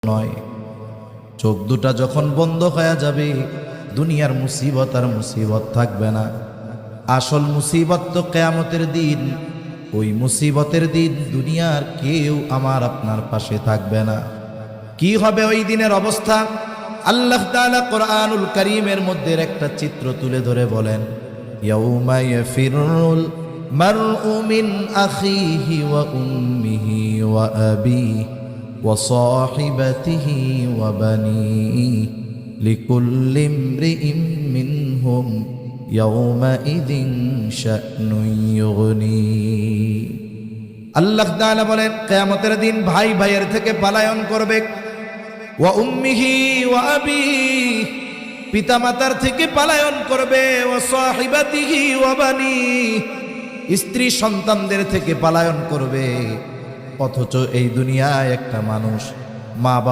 নয়। চোখ দুটা যখন বন্ধ হয়ে যাবে, দুনিয়ার মুসিবত আর মুসিবত থাকবে না। আসল মুসিবত তো কিয়ামতের দিন। ওই মুসিবতের দিন দুনিয়ার কেউ আমার আপনার পাশে থাকবে না। কি হবে ওই দিনের অবস্থা? আল্লাহ তাআলা কোরআনুল কারীমের মধ্যে একটা চিত্র তুলে ধরে বলেন, ইয়াউমা ইয়াফিরুল মারউ মিন আখিহি ওয়া উম্মিহি ওয়া আবিহি ওয়া সাহিবাতিহি ওয়া বানিহি লিকুল্লি ইমরিইম মিনহুম ইয়াউমাইযিন শা'নুন ইউগনি। আল্লাহ তাআলা বলেন, কিয়ামতের দিন ভাই ভাইয়ের থেকে পলায়ন করবে। ওয়া উম্মিহি ওয়া আবিহি, পিতামাতার থেকে পলায়ন করবে। ওয়া সাহিবাতিহি ওয়া বানিহি, স্ত্রী সন্তানদের থেকে পলায়ন করবে। অথচ এই দুনিয়ায় একটা মানুষ মা বাবা